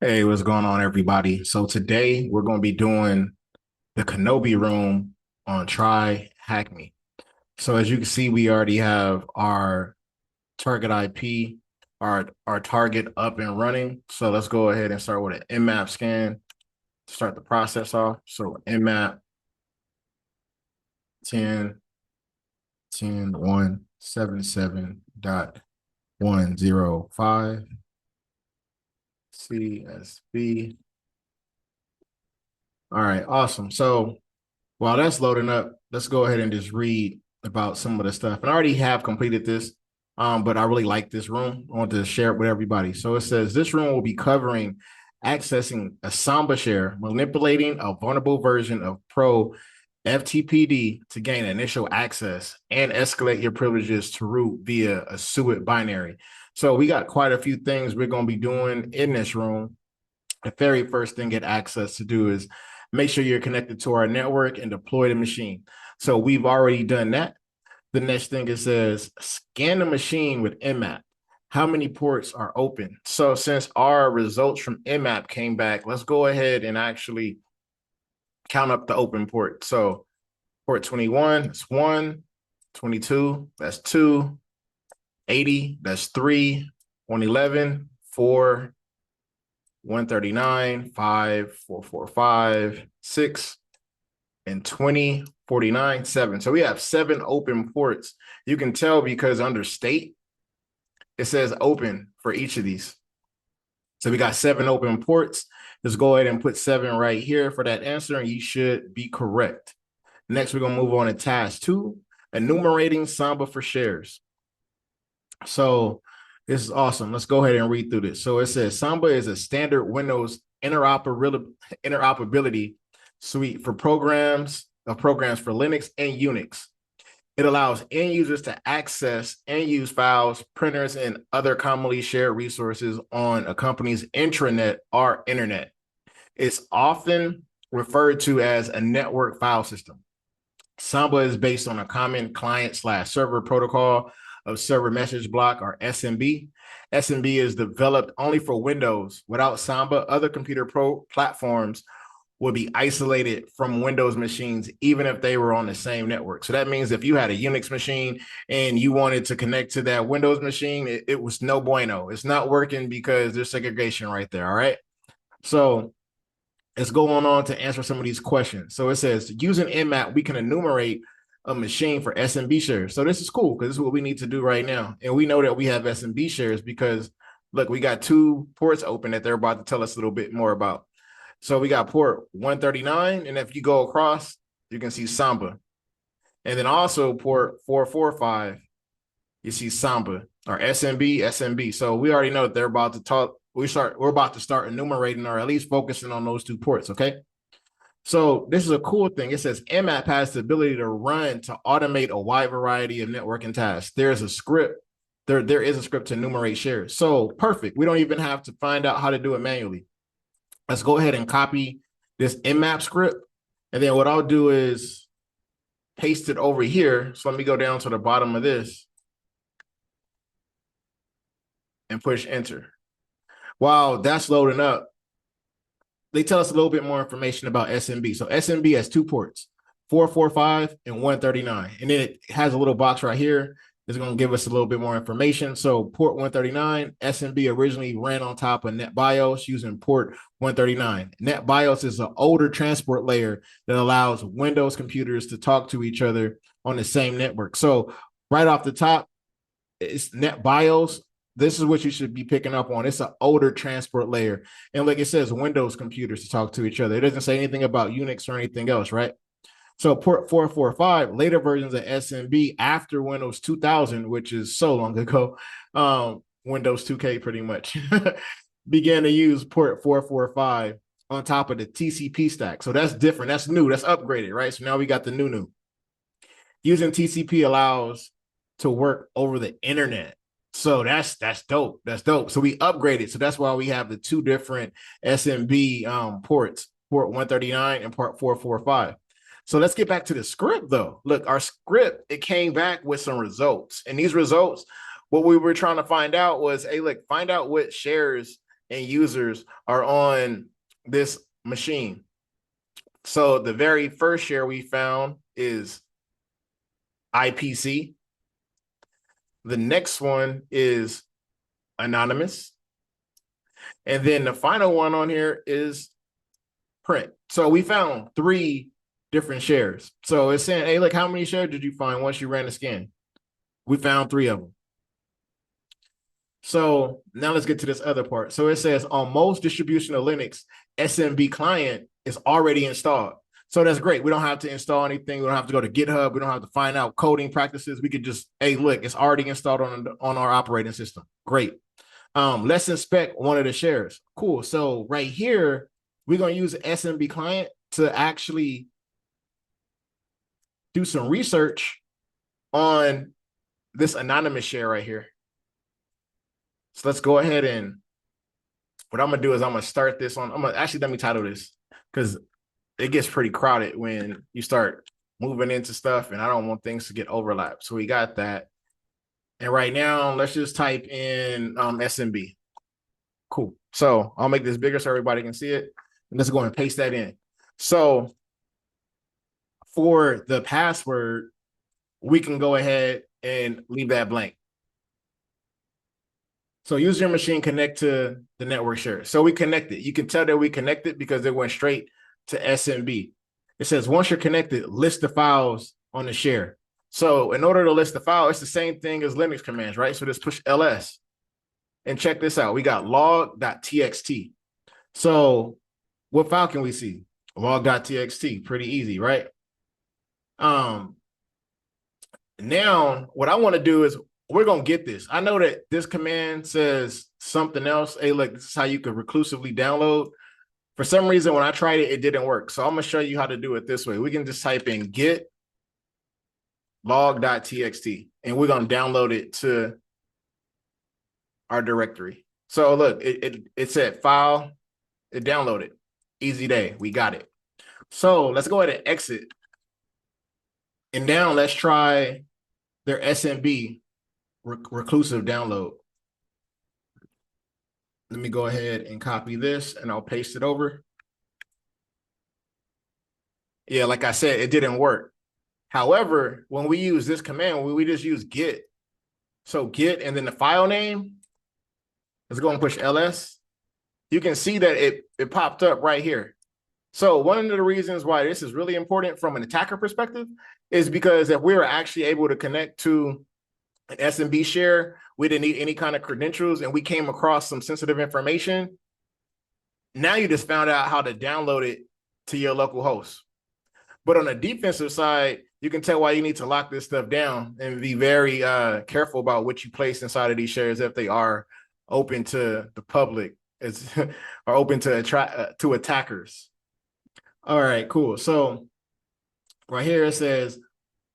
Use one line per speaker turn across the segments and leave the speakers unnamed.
Hey, what's going on, everybody? So today we're going to be doing the Kenobi room on TryHackMe. So as you can see, we already have our target IP, our target up and running. So let's go ahead and start with an Nmap scan to start the process off. So Nmap 10, 10, 177.105 CSV. All right, awesome. So while that's loading up, let's go ahead and just read about some of the stuff. And I already have completed this, but I really like this room. I want to share it with everybody. So it says this room will be covering accessing a Samba share, manipulating a vulnerable version of Pro FTPD to gain initial access and escalate your privileges to root via a SUIT binary. So we got quite a few things we're going to be doing in this room. The very first thing get access to do is make sure you're connected to our network and deploy the machine. So we've already done that. The next thing it says scan the machine with Nmap. How many ports are open? So since our results from Nmap came back, let's go ahead and actually count up the open port. So port 21, that's 1, 22, that's 2, 80, that's 3, 111, 4, 139, 5, 445, 6, and 20, 49, 7. So we have 7 open ports. You can tell because under state, it says open for each of these. So we got 7 open ports. Let's go ahead and put 7 right here for that answer, and you should be correct. Next, we're going to move on to task 2, enumerating Samba for shares. So this is awesome. Let's go ahead and read through this. So it says Samba is a standard Windows interoperability suite for programs for Linux and Unix. It allows end users to access and use files, printers, and other commonly shared resources on a company's intranet or internet. It's often referred to as a network file system. Samba is based on a common client/server protocol of server message block, or SMB. SMB is developed only for Windows. Without Samba, other computer platforms would be isolated from Windows machines, even if they were on the same network. So that means if you had a Unix machine and you wanted to connect to that Windows machine, it was no bueno. It's not working because there's segregation right there. All right. So let's go on to answer some of these questions. So it says, using Nmap, we can enumerate a machine for SMB shares. So this is cool because this is what we need to do right now. And we know that we have SMB shares because, look, we got 2 ports open that they're about to tell us a little bit more about. So we got port 139, and if you go across, you can see Samba. And then also port 445, you see Samba, or SMB. So we already know that they're about to talk. We're about to start enumerating, or at least focusing on those 2 ports, okay? So this is a cool thing. It says Nmap has the ability to run to automate a wide variety of networking tasks. There's a script. There is a script to enumerate shares. So perfect. We don't even have to find out how to do it manually. Let's go ahead and copy this Nmap script. And then what I'll do is paste it over here. So let me go down to the bottom of this and push enter. While that's loading up, they tell us a little bit more information about SMB. So SMB has 2 ports, 445 and 139. And then it has a little box right here. It's going to give us a little bit more information. So port 139, SMB originally ran on top of NetBIOS using port 139. NetBIOS is an older transport layer that allows Windows computers to talk to each other on the same network. So right off the top, it's NetBIOS. This is what you should be picking up on. It's an older transport layer. And like it says, Windows computers to talk to each other. It doesn't say anything about Unix or anything else, right? So port 445, later versions of SMB after Windows 2000, which is so long ago, Windows 2K pretty much, began to use port 445 on top of the TCP stack. So that's different. That's new. That's upgraded, right? So now we got the new. Using TCP allows to work over the internet. So that's dope. That's dope. So we upgraded. So that's why we have the 2 different SMB ports, port 139 and port 445. So let's get back to the script though. Look, our script, it came back with some results. And these results, what we were trying to find out was, hey, look, find out what shares and users are on this machine. So the very first share we found is IPC. The next one is anonymous. And then the final one on here is print. So we found 3 different shares. So it's saying, hey, look, how many shares did you find once you ran the scan? We found 3 of them. So now let's get to this other part. So it says on most distribution of Linux, SMB client is already installed. So that's great. We don't have to install anything. We don't have to go to GitHub. We don't have to find out coding practices. We could just, hey, look, it's already installed on our operating system. Great. Let's inspect one of the shares. Cool. So right here, we're going to use SMB client to actually do some research on this anonymous share right here. So let's go ahead and what I'm going to do is I'm going to start this on. Actually, let me title this because it gets pretty crowded when you start moving into stuff and I don't want things to get overlapped. So we got that. And right now, let's just type in SMB. Cool. So I'll make this bigger so everybody can see it. And let's go and paste that in. So for the password, we can go ahead and leave that blank. So use your machine, connect to the network share. So we connected. You can tell that we connected because it went straight to SMB. It says, once you're connected, list the files on the share. So in order to list the file, it's the same thing as Linux commands, right? So just push ls. And check this out. We got log.txt. So what file can we see? Log.txt. Pretty easy, right? Now what I want to do is we're going to get this. I know that this command says something else. Hey, look, this is how you can reclusively download. For some reason, when I tried it, it didn't work. So I'm going to show you how to do it this way. We can just type in git log.txt, and we're going to download it to our directory. So look, it said file, it downloaded. Easy day, we got it. So let's go ahead and exit. And now let's try their SMB reclusive download. Let me go ahead and copy this and I'll paste it over. Yeah, like I said, it didn't work. However, when we use this command, we just use git. So git and then the file name. Let's go and push ls. You can see that it popped up right here. So one of the reasons why this is really important from an attacker perspective is because if we were actually able to connect to an SMB share, we didn't need any kind of credentials and we came across some sensitive information. Now you just found out how to download it to your local host. But on the defensive side, you can tell why you need to lock this stuff down and be very careful about what you place inside of these shares if they are open to the public, are open to attackers. All right, cool. So right here it says,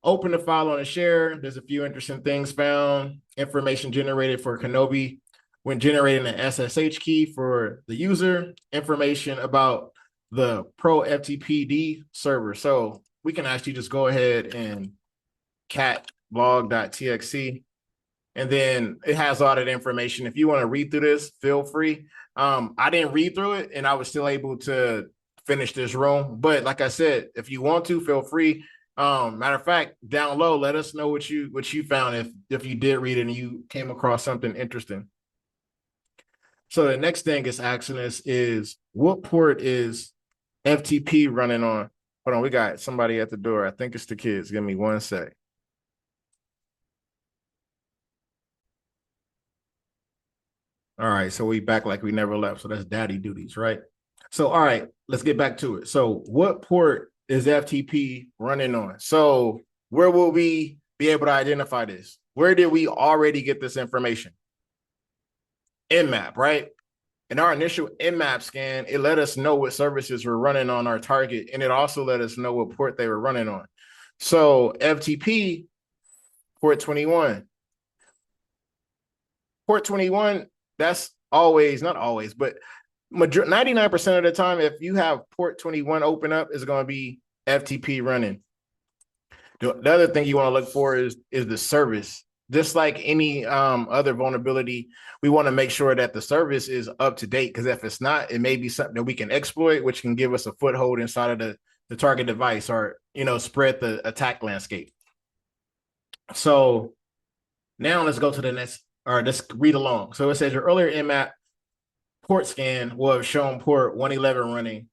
open the file on a share. There's a few interesting things found. Information generated for Kenobi when generating an SSH key for the user. Information about the pro FTPD server. So we can actually just go ahead and cat log.txt. And then it has all that information. If you want to read through this, feel free. I didn't read through it and I was still able to finish this room. But like I said, if you want to, feel free. Matter of fact, down low, let us know what you found if you did read it and you came across something interesting. So the next thing it's asking us is what port is FTP running on? Hold on, we got somebody at the door. I think it's the kids. Give me one sec. All right, so we back like we never left. So that's daddy duties, right? So, all right, let's get back to it. So what port is FTP running on? So where will we be able to identify this? Where did we already get this information? Nmap, right? In our initial Nmap scan, it let us know what services were running on our target, and it also let us know what port they were running on. So FTP, port 21. Port 21, that's always, not always, but 99% of the time, if you have port 21 open up, it's going to be FTP running. The other thing you want to look for is the service just like any other vulnerability, we want to make sure that the service is up to date, because if it's not, it may be something that we can exploit, which can give us a foothold inside of the target device, or spread the attack landscape. So now let's go to the next, or let's read along. So it says your earlier Nmap port scan will have shown port 111 running.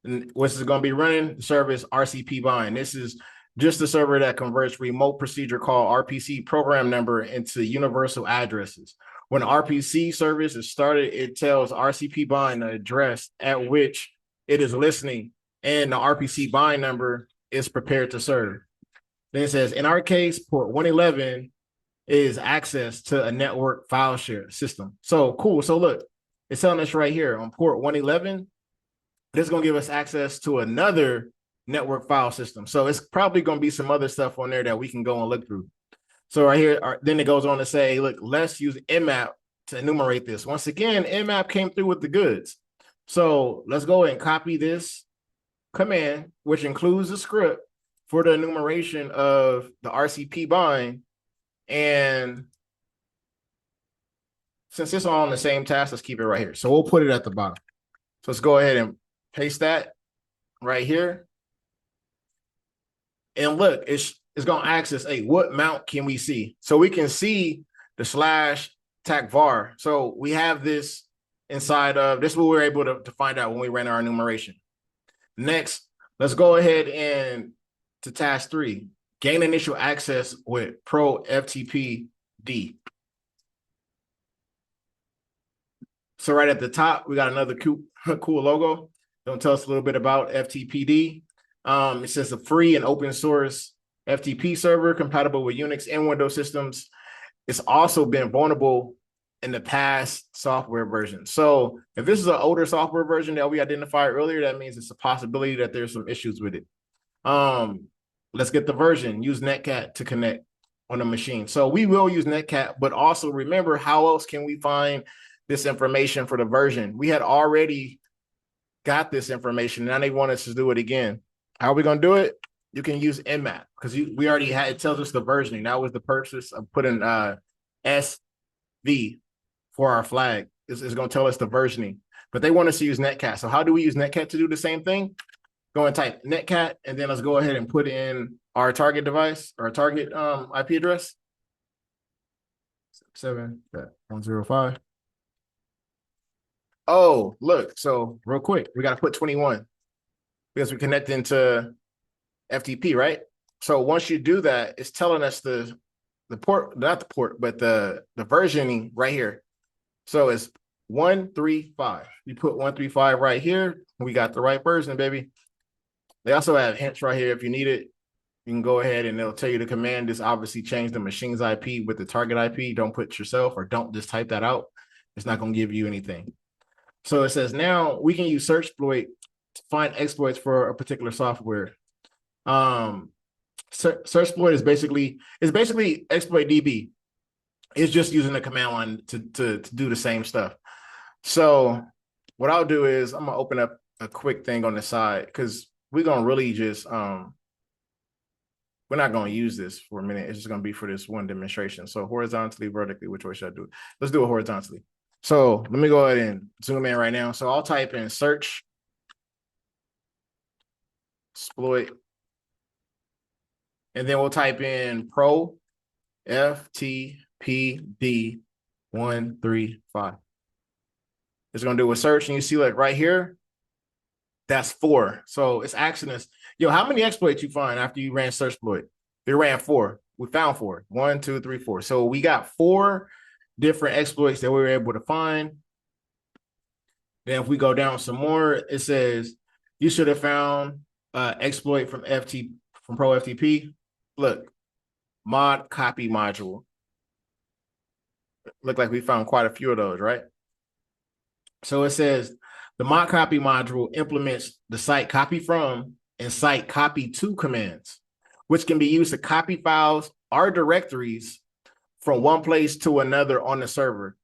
And what's it going to be running? The service RCP bind. This is just the server that converts remote procedure call RPC program number into universal addresses. When the RPC service is started, it tells RCP bind the address at which it is listening, and the RPC bind number is prepared to serve. Then it says, in our case, port 111 is access to a network file share system. So cool. So look, it's telling us right here on port 111, this is going to give us access to another network file system. So it's probably going to be some other stuff on there that we can go and look through. So right here, then it goes on to say, look, let's use Nmap to enumerate this. Once again, Nmap came through with the goods. So let's go ahead and copy this command, which includes the script for the enumeration of the RCP bind. And since it's all on the same task, let's keep it right here. So we'll put it at the bottom. So let's go ahead and paste that right here. And look, it's going to ask us, hey, what mount can we see? So we can see the /TAC_var. So we have this inside of, this is what we were able to find out when we ran our enumeration. Next, let's go ahead and to task 3, gain initial access with Pro FTP-D. So right at the top, we got another cool logo. Don't tell us a little bit about FTP-D. It says a free and open source FTP server compatible with Unix and Windows systems. It's also been vulnerable in the past software version. So if this is an older software version that we identified earlier, that means it's a possibility that there's some issues with it. Let's get the version. Use Netcat to connect on the machine. So we will use Netcat, but also remember, how else can we find this information for the version? We had already got this information. Now they want us to do it again. How are we going to do it? You can use Nmap, because we already had, it tells us the versioning. That was the purpose of putting SV for our flag. It's going to tell us the versioning, but they want us to use Netcat. So how do we use Netcat to do the same thing? Go and type Netcat, and then let's go ahead and put in our target device, or target IP address. 7.105. Oh, look. So real quick, we got to put 21 because we connect into FTP, right? So once you do that, it's telling us the port, not the port, but the versioning right here. So it's 135. You put 135 right here. We got the right version, baby. They also have hints right here if you need it. You can go ahead and it'll tell you the command is obviously change the machine's IP with the target IP. Don't put yourself, or don't just type that out. It's not going to give you anything. So it says now we can use search exploit to find exploits for a particular software. Search exploit is basically exploit DB. It's just using the command line to do the same stuff. So what I'll do is I'm gonna open up a quick thing on the side, because we're gonna really just we're not gonna use this for a minute. It's just gonna be for this one demonstration. So horizontally, vertically, which way should I do it? Let's do it horizontally. So let me go ahead and zoom in right now. So I'll type in search exploit, and then we'll type in Pro FTP-D 135. It's gonna do a search, and you see, like right here, that's 4. So it's asking us, yo, how many exploits you find after you ran search exploit? We ran 4. We found 4. 1, 2, 3, 4. So we got 4 different exploits that we were able to find. Then if we go down some more, it says you should have found exploit from Pro FTP. Look, mod copy module. Look like we found quite a few of those, right? So it says the mod copy module implements the site copy from and site copy to commands, which can be used to copy files or directories from one place to another on the server.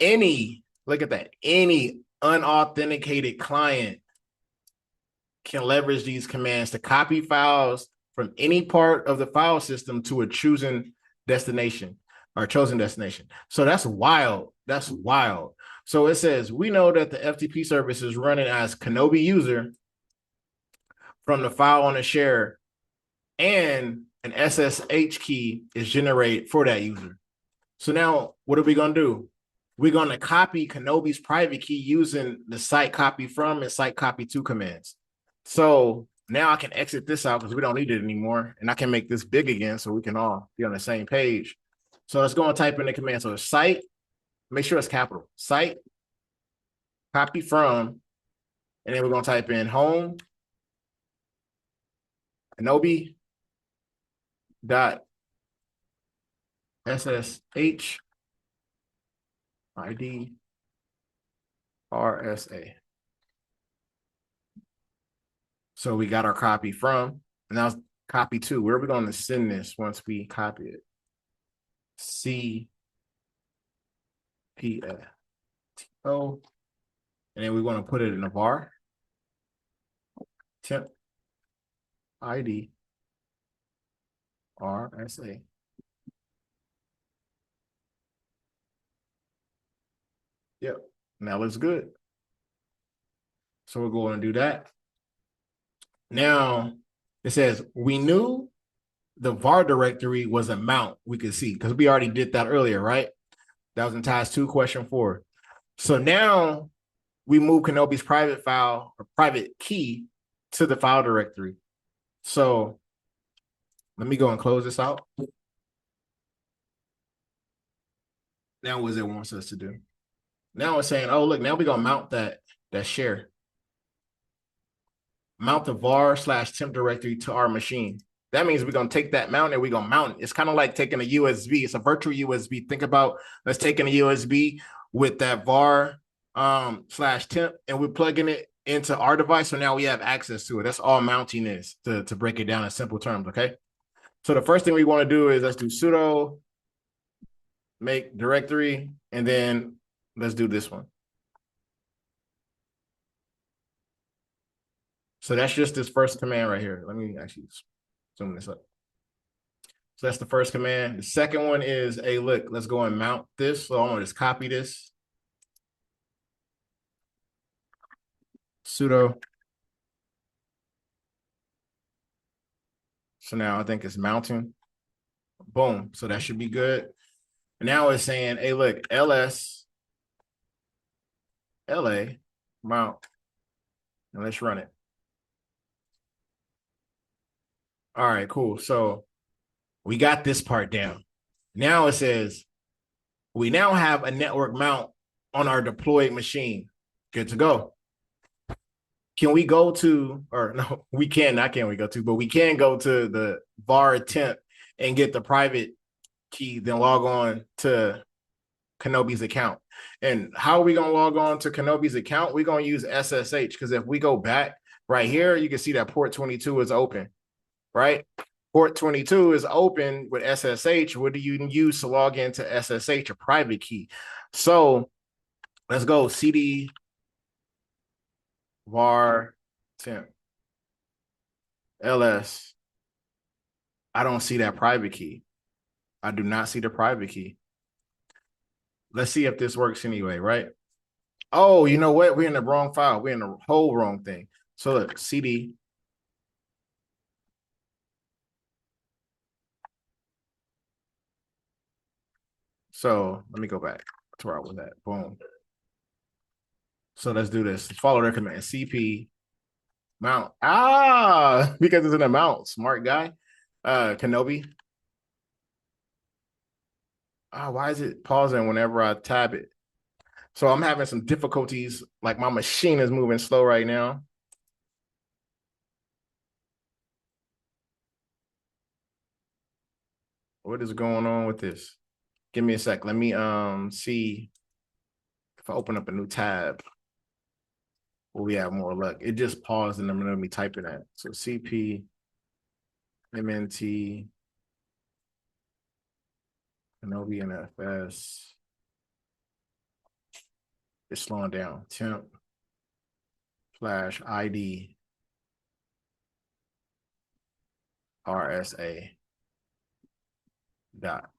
Look at that, any unauthenticated client can leverage these commands to copy files from any part of the file system to a chosen destination or chosen destination. So that's wild. That's wild. So it says, we know that the FTP service is running as Kenobi user from the file on the share, and an SSH key is generated for that user. So now what are we going to do? We're going to copy Kenobi's private key using the site copy from and site copy to commands. So now I can exit this out because we don't need it anymore. And I can make this big again so we can all be on the same page. So let's go and type in the command. So site, make sure it's capital. Site, copy from, and then we're going to type in home, Kenobi dot SSH ID RSA. So we got our copy from, and now copy to. Where are we going to send this once we copy it? CPFO. And then we're going to put it in a var. Temp ID RSA. Yep. Now looks good. So we'll go and do that. Now it says we knew the var directory was a mount we could see because we already did that earlier, right? That was in task 2, question 4. So now we move Kenobi's private file or private key to the file directory. So let me go and close this out. Now what it wants us to do? Now it's saying, oh, look, now we're going to mount that share. Mount the var/temp directory to our machine. That means we're going to take that mount and we're going to mount it. It's kind of like taking a USB. It's a virtual USB. Think about us taking a USB with that var/temp and we're plugging it into our device. So now we have access to it. That's all mounting is, to break it down in simple terms, okay? So the first thing we want to do is let's do sudo make directory, and then let's do this one. So that's just this first command right here. Let me actually zoom this up. So that's the first command. The second one is, hey, look, let's go and mount this. So I'm going to just copy this. Sudo. So now I think it's mounting. Boom. So that should be good. And now it's saying, hey, look, ls la mount. And let's run it. All right, cool. So we got this part down. Now it says, we now have a network mount on our deployed machine. Good to go. Can we go to, or no, we can, not can we go to, but we can go to the var temp and get the private key, then log on to Kenobi's account. And how are we going to log on to Kenobi's account? We're going to use SSH, because if we go back right here, you can see that port 22 is open, right? Port 22 is open with SSH. What do you use to log into SSH? A private key. So let's go cd var temp ls. I don't see that private key. I do not see the private key. Let's see if this works anyway, right? Oh, you know what? We're in the wrong file. We're in the whole wrong thing. So look, cd. So let me go back to where I was at. Boom. So let's do this. Follow their command. CP mount. Because it's in a mount. Smart guy. Kenobi. Why is it pausing whenever I tab it? So I'm having some difficulties. Like my machine is moving slow right now. What is going on with this? Give me a sec. Let me see if I open up a new tab. Will we have more luck? It just paused in the middle of me typing that. So CP MNT Kenobi NFS. It's slowing down. Temp / ID RSA dot.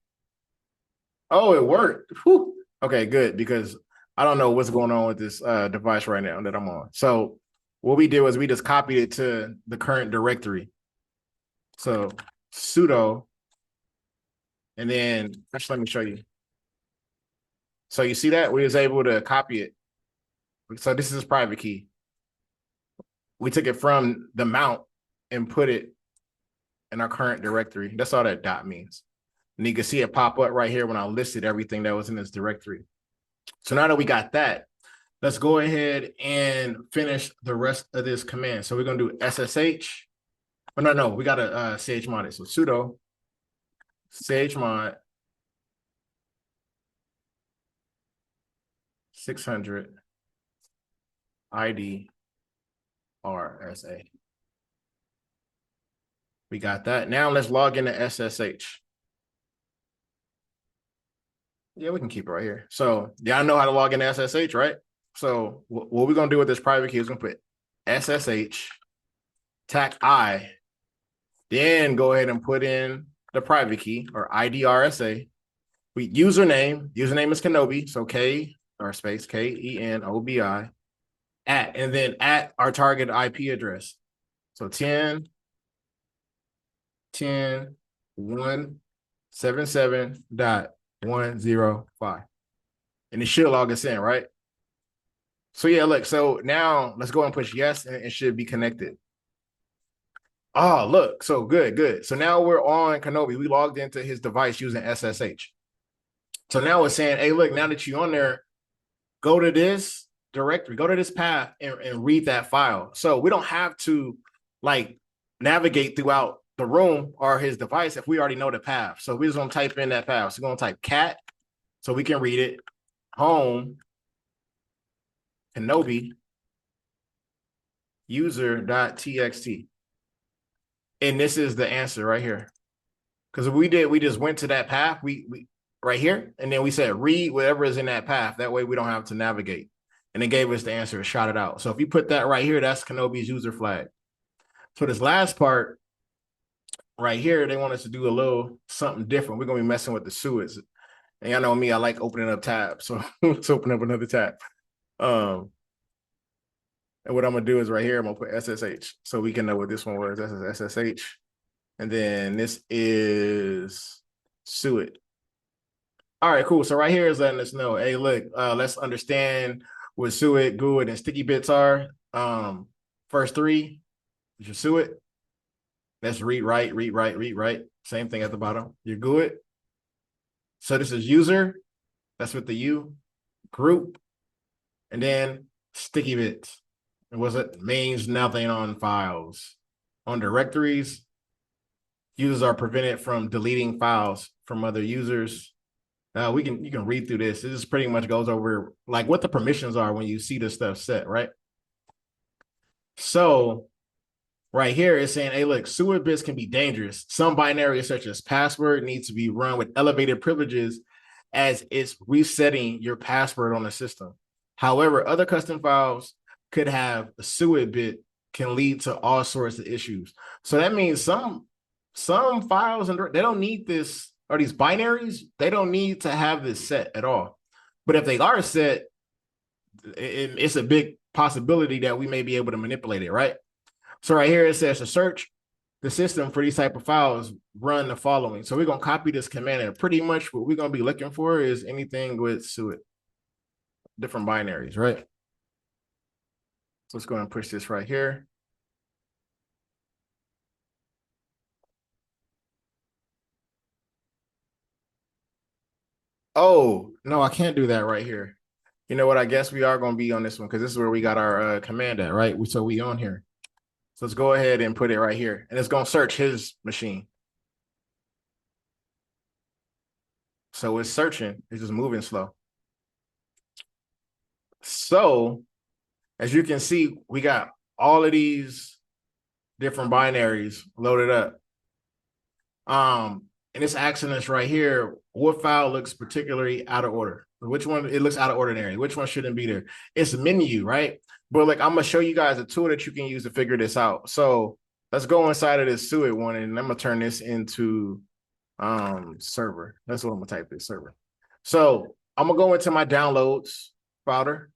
Oh, it worked. Whew. Okay, good, because I don't know what's going on with this device right now that I'm on. So what we did was we just copied it to the current directory. So sudo, and then actually let me show you. So you see that we was able to copy it. So this is private key. We took it from the mount and put it in our current directory. That's all that dot means. And you can see it pop up right here when I listed everything that was in this directory. So now that we got that, let's go ahead and finish the rest of this command. So we're going to do SSH. Oh, no, we got to chmod it. So sudo chmod 600 ID RSA. We got that. Now let's log into SSH. Yeah, we can keep it right here. So y'all know how to log into SSH, right? So what we're going to do with this private key is going to put SSH tac I, then go ahead and put in the private key or IDRSA. We username is Kenobi, so K or space KENOBI at, and then at our target IP address. So 10 177.105. And it should log us in, right? So yeah, look, so now let's go and push yes, and it should be connected. Oh, look, so good. So now we're on Kenobi. We logged into his device using SSH. So now it's saying, hey, look, now that you're on there, go to this directory, go to this path and read that file. So we don't have to like navigate throughout the room or his device if we already know the path. So we're just gonna type in that path. So we're gonna type cat so we can read it, home, Kenobi, user.txt. And this is the answer right here. Because we just went to that path, we right here, and then we said read whatever is in that path. That way we don't have to navigate. And it gave us the answer, shot it out. So if you put that right here, that's Kenobi's user flag. So this last part right here, they want us to do a little something different. We're gonna be messing with the suites. And y'all know me, I like opening up tabs. So let's open up another tab. And what I'm gonna do is right here, I'm gonna put SSH so we can know what this one was. This is SSH. And then this is suit. All right, cool. So right here is letting us know, hey, look, let's understand what suet, GUID, and sticky bits are. First three is your suet. That's read, write. Same thing at the bottom. Your GUID. So this is user. That's with the U. Group. And then sticky bits. And what's it? Means nothing on files. On directories, users are prevented from deleting files from other users. You can read through this. This pretty much goes over like what the permissions are when you see this stuff set, right? So right here it's saying, hey, look, sewer bits can be dangerous. Some binaries such as password needs to be run with elevated privileges as it's resetting your password on the system. However, other custom files could have a sewer bit can lead to all sorts of issues. So that means some files, and they don't need this, or these binaries, they don't need to have this set at all. But if they are set, it's a big possibility that we may be able to manipulate it, right? So right here it says to search the system for these type of files, run the following. So we're going to copy this command, and pretty much what we're going to be looking for is anything with suet, different binaries, right? So let's go and push this right here. Oh, no, I can't do that right here. You know what? I guess we are going to be on this one because this is where we got our command at, right? So we on here. So let's go ahead and put it right here. And it's going to search his machine. So it's searching. It's just moving slow. So as you can see, we got all of these different binaries loaded up. And it's asking us right here, what file looks particularly out of order? Which one, it looks out of ordinary? Which one shouldn't be there? It's a menu, right? But like, I'm gonna show you guys a tool that you can use to figure this out. So let's go inside of this suet one, and I'm gonna turn this into server. That's what I'm gonna type this server. So I'm gonna go into my downloads folder.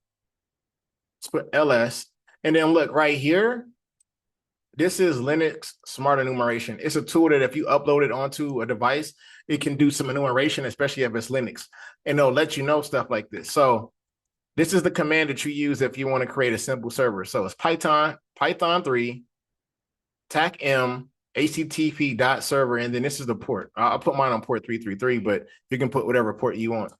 Let's put ls, and then look right here. This is Linux Smart Enumeration. It's a tool that if you upload it onto a device, it can do some enumeration, especially if it's Linux, and it'll let you know stuff like this. So this is the command that you use if you want to create a simple server. So it's Python 3, TACM, HTTP.server, and then this is the port. I'll put mine on port 333, but you can put whatever port you want.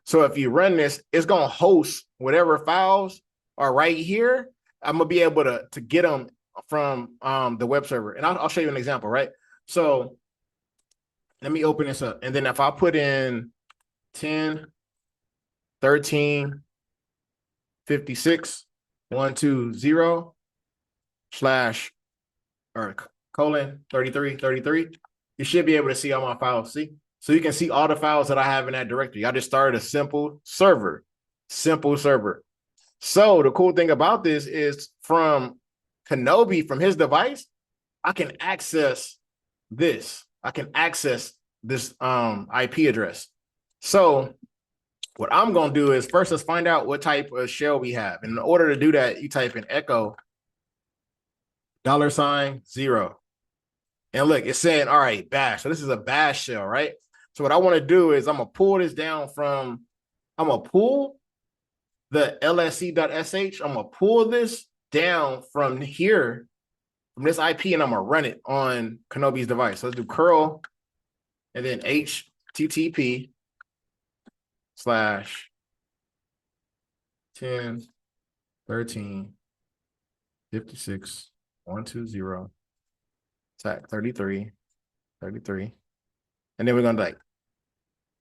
So if you run this, it's going to host whatever files are right here. I'm going to be able to get them from the web server. And I'll show you an example, right? So let me open this up. And then if I put in 10, 13, 56, 120 slash or colon 33, 33, you should be able to see all my files. See? So you can see all the files that I have in that directory. I just started a simple server. So the cool thing about this is from Kenobi, from his device, I can access this. I can access this IP address. So what I'm going to do is first, let's find out what type of shell we have. And in order to do that, you type in echo $0. And look, it's saying, all right, bash. So this is a bash shell, right? So what I want to do is I'm going to pull this down from, I'm going to pull the lsc.sh. I'm going to pull this down from here, from this IP, and I'm going to run it on Kenobi's device. So let's do curl and then http slash 10, 13, 56, 120, TAC 33, 33. And then we're going to like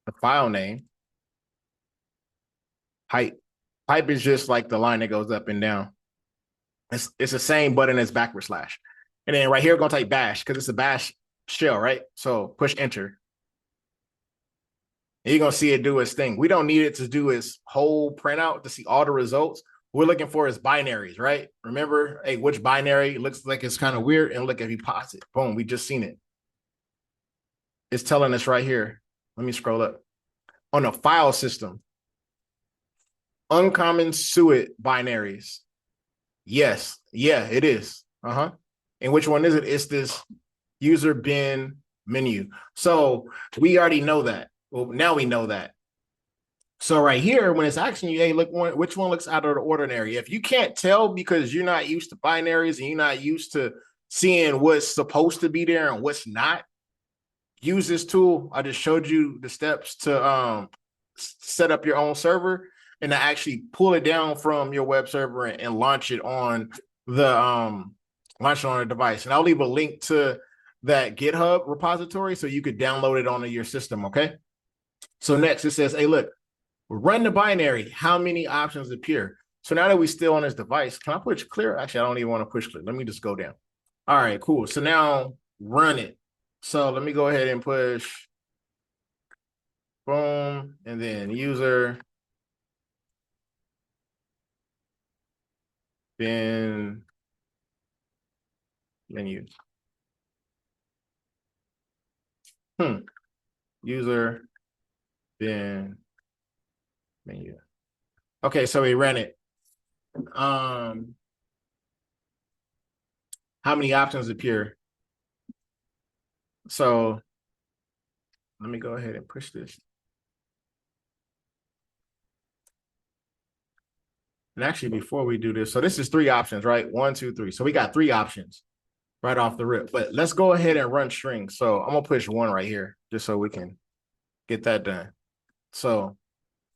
the file name. Pipe is just like the line that goes up and down. It's the same button as backward slash. And then right here, we're going to type bash because it's a bash shell, right? So push enter. And you're going to see it do its thing. We don't need it to do its whole printout to see all the results. We're looking for is binaries, right? Remember, hey, which binary looks like it's kind of weird. And look, if you pause it, boom, we just seen it. It's telling us right here. Let me scroll up. On the file system, uncommon suet binaries. Yes. Yeah, it is. And which one is it? It's this user bin menu. So we already know that. Well, now we know that. So right here, when it's asking you, hey, look, which one looks out of the ordinary? If you can't tell because you're not used to binaries and you're not used to seeing what's supposed to be there and what's not, use this tool. I just showed you the steps to set up your own server and to actually pull it down from your web server and launch it on the device. And I'll leave a link to that GitHub repository so you could download it onto your system. Okay. So next it says, hey, look, run the binary. How many options appear? So now that we're still on this device, can I push clear? Actually, I don't even want to push clear. Let me just go down. All right, cool. So now run it. So let me go ahead and push boom, and then user, bin menu. User, bin menu. Okay, so we ran it. How many options appear? So let me go ahead and push this. And actually, before we do this, so this is 3 options, right? 1, 2, 3. So we got 3 options right off the rip. But let's go ahead and run strings. So I'm gonna push 1 right here just so we can get that done. So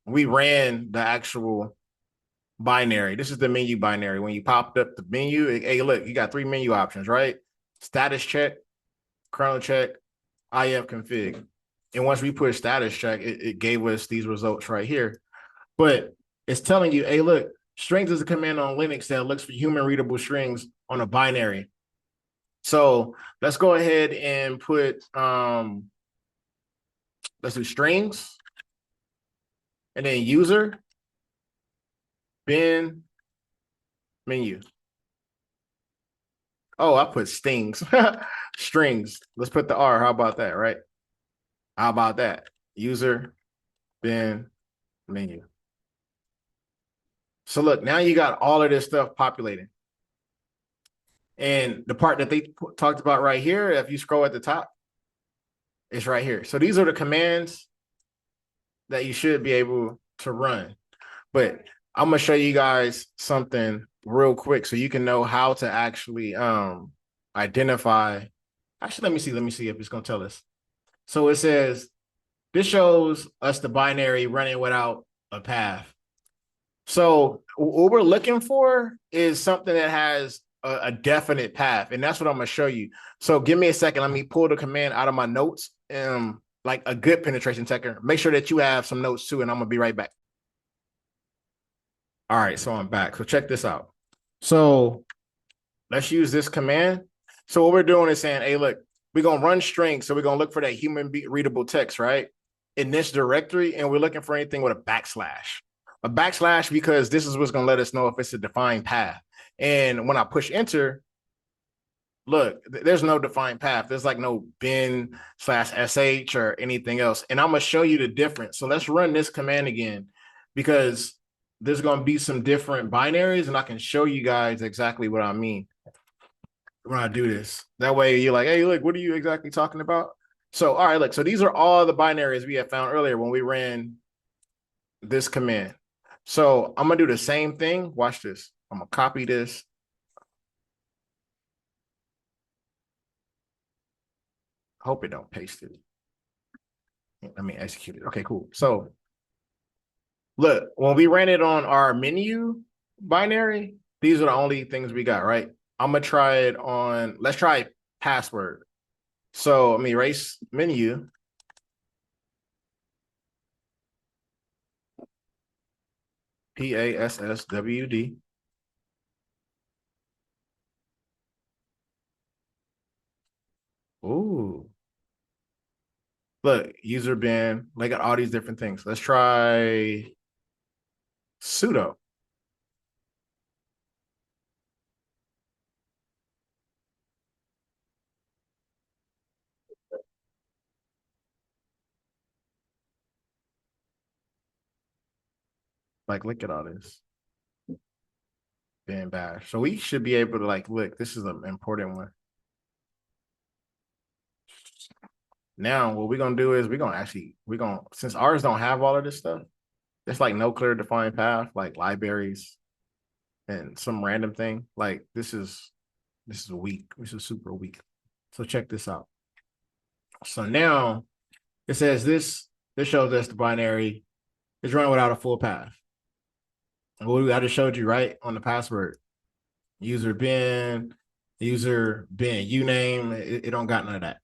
we ran the actual binary. This is the menu binary. When you popped up the menu, hey, look, you got 3 menu options, right? Status check, kernel check, IF config. And once we push status check, it gave us these results right here. But it's telling you, hey, look, strings is a command on Linux that looks for human readable strings on a binary. So let's go ahead and put, let's do strings and then user, bin, menu. Oh, I put stings, strings. Let's put the R. How about that, right? How about that? User, bin menu. So look, now you got all of this stuff populating. And the part that they talked about right here, if you scroll at the top, it's right here. So these are the commands that you should be able to run. But I'm gonna show you guys something real quick so you can know how to actually identify. Actually, let me see if it's gonna tell us. So it says this shows us the binary running without a path. So what we're looking for is something that has a definite path, and that's what I'm gonna show you. So give me a second. Let me pull the command out of my notes, like a good penetration checker. Make sure that you have some notes too, and I'm gonna be right back. All right, so I'm back. So check this out. So let's use this command. So what we're doing is saying, hey, look, we're gonna run strings. So we're gonna look for that human readable text, right? In this directory, and we're looking for anything with a backslash. A backslash because this is what's gonna let us know if it's a defined path. And when I push enter, look, there's no defined path. There's like no bin/sh or anything else. And I'm gonna show you the difference. So let's run this command again because there's gonna be some different binaries, and I can show you guys exactly what I mean when I do this. That way you're like, hey, look, what are you exactly talking about? So, all right, look, so these are all the binaries we had found earlier when we ran this command. So I'm gonna do the same thing. Watch this. I'm gonna copy this. Hope it don't paste it. Let me execute it. Okay, cool. So look, when we ran it on our menu binary, these are the only things we got, right? I'm gonna try it on, let's try password. So let me erase menu. PASSWD. Ooh. Look, user bin, they got all these different things. Let's try sudo. Like, look at all this. Bin bash. So we should be able to like, look, this is an important one. Now, what we're gonna do is since ours don't have all of this stuff, there's like no clear defined path, like libraries and some random thing. Like this is weak. This is super weak. So check this out. So now it says this shows us the binary is running without a full path. And what I just showed you, right? On the password. User bin uname, it don't got none of that.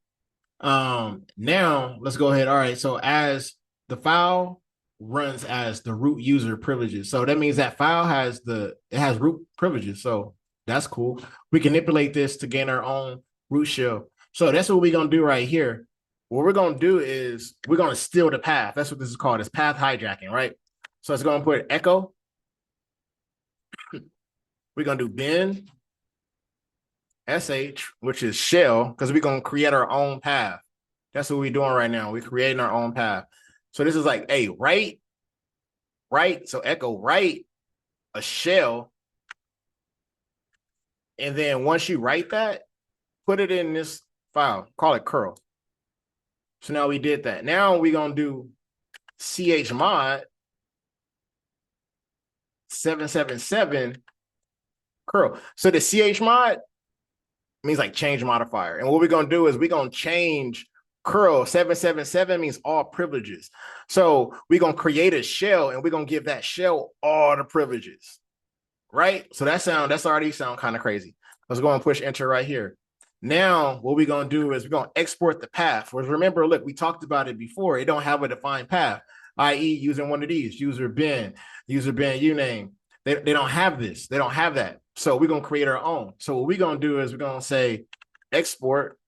Now let's go ahead. All right, so as the file runs as the root user privileges, so that means that file has root privileges, so that's cool. We can manipulate this to gain our own root shell. So that's what we're gonna do right here. What we're gonna do is we're gonna steal the path. That's what this is called. It's path hijacking, right? So it's gonna put echo. We're gonna do bin sh, which is shell, because we're gonna create our own path. That's what we're doing right now. We're creating our own path. So this is like, hey, write. So echo write a shell. And then once you write that, put it in this file, call it curl. So now we did that. Now we're gonna do chmod 777 curl. So the chmod means like change modifier. And what we're gonna do is we're gonna change curl 777 means all privileges. So we're gonna create a shell and we're gonna give that shell all the privileges, right? So that's already sound kind of crazy. Let's go and push enter right here. Now what we're gonna do is we're gonna export the path. Whereas remember, look, we talked about it before. It don't have a defined path, i.e. using one of these, user bin uname. They don't have this. They don't have that. So we're gonna create our own. So what we're gonna do is we're gonna say export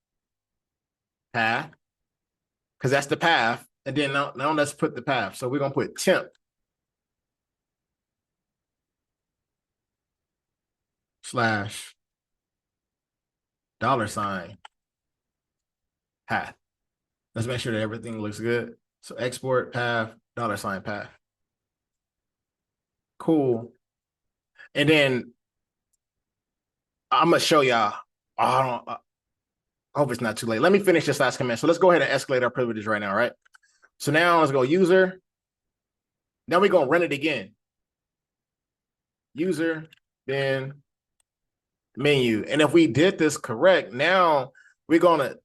path, because that's the path. And then now let's put the path. So we're gonna put temp slash $ path. Let's make sure that everything looks good. So export path $ path. Cool. And then I'm gonna show y'all. I hope it's not too late. Let me finish this last command. So let's go ahead and escalate our privileges right now, right? So now let's go user. Now we're gonna run it again. User, then menu. And if we did this correct, now we're gonna,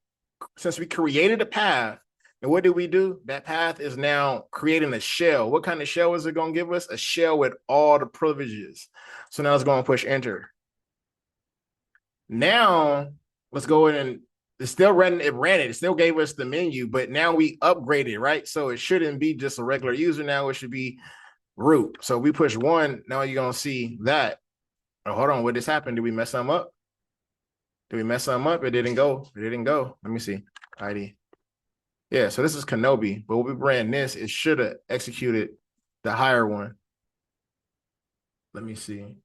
since we created a path, and what did we do? That path is now creating a shell. What kind of shell is it gonna give us? A shell with all the privileges. So now let's go and push enter. Now let's go in and it's still running. It ran it. It still gave us the menu, but now we upgraded, right? So it shouldn't be just a regular user. Now it should be root. So we push 1. Now you're gonna see that. Oh, hold on. What just happened? Did we mess something up? Did we mess something up? It didn't go. It didn't go. Let me see. ID. Yeah. So this is Kenobi, but when we ran this, it should have executed the higher one. Let me see.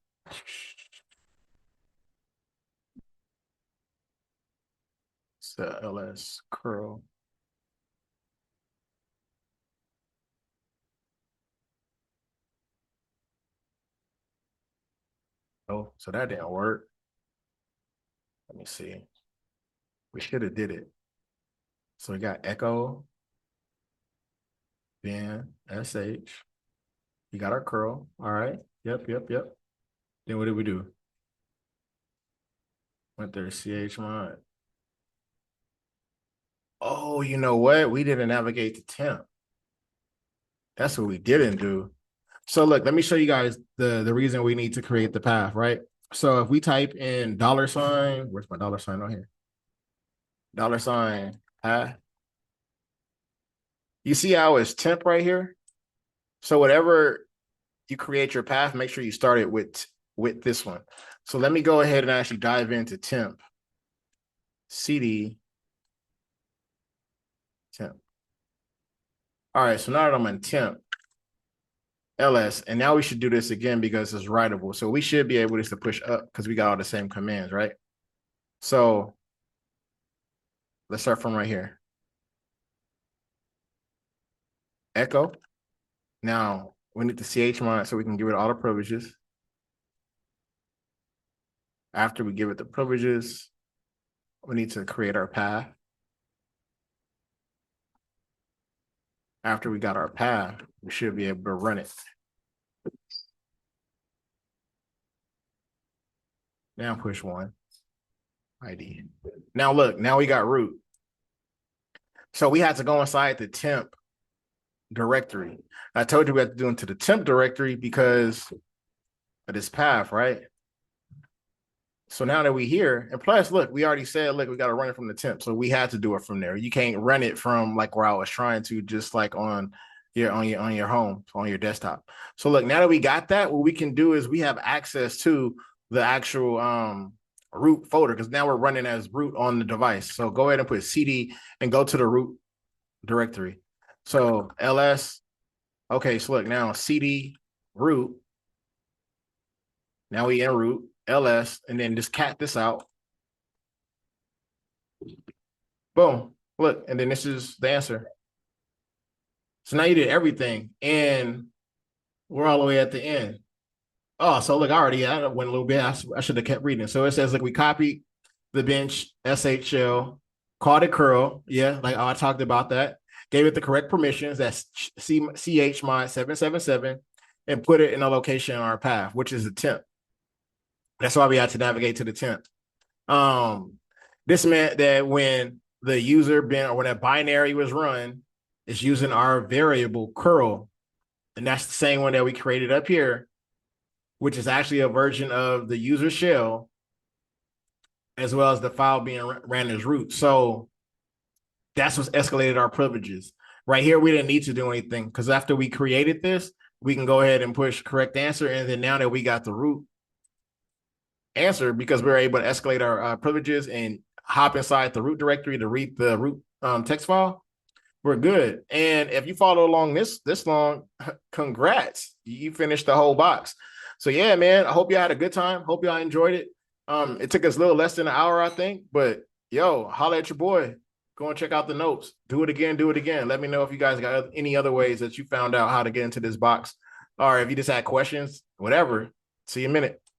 It's the ls curl. Oh, so that didn't work. Let me see. We should have did it. So we got echo, then sh. We got our curl. All right. Yep. Then what did we do? Went there, ch mod. Oh, you know what? We didn't navigate to temp. That's what we didn't do. So look, let me show you guys the reason we need to create the path, right? So if we type in $, where's my $? On here? $ path. You see how it's temp right here? So whatever you create your path, make sure you start it with this one. So let me go ahead and actually dive into temp. CD temp. All right, so now that I'm in temp, ls, and now we should do this again because it's writable. So we should be able just to push up because we got all the same commands, right? So let's start from right here. Echo. Now we need the ch mod so we can give it all the privileges. After we give it the privileges, we need to create our path. After we got our path, we should be able to run it. Now push 1. ID. Now look, now we got root. So we had to go inside the temp directory. I told you we had to do into the temp directory because of this path, right? So now that we here, and plus, look, we already said, look, we got to run it from the temp. So we had to do it from there. You can't run it from like where I was trying to, just like on your home, on your desktop. So look, now that we got that, what we can do is we have access to the actual root folder because now we're running as root on the device. So go ahead and put CD and go to the root directory. So ls, okay, so look, now CD root. Now we in root, ls, and then just cat this out. Boom, look, and then this is the answer. So now you did everything, and we're all the way at the end. Oh, so look, I went a little bit. I should have kept reading. So it says, like, we copied the bench SHL, called it curl. Yeah, like I talked about that. Gave it the correct permissions. That's ch mod 777, and put it in a location on our path, which is the temp. That's why we had to navigate to the temp. This meant that when the user bin or when that binary was run, it's using our variable curl, and that's the same one that we created up here, which is actually a version of the user shell, as well as the file being ran as root. So that's what's escalated our privileges. Right here, we didn't need to do anything because after we created this, we can go ahead and push correct answer. And then now that we got the root answer, because we're able to escalate our privileges and hop inside the root directory to read the root text file, we're good. And if you follow along this long, congrats, you finished the whole box. So yeah, man, I hope you had a good time. Hope y'all enjoyed it. It took us a little less than an hour, I think, but yo, holla at your boy. Go and check out the notes. Do it again. Do it again. Let me know if you guys got any other ways that you found out how to get into this box, or if you just had questions, whatever. See you in a minute.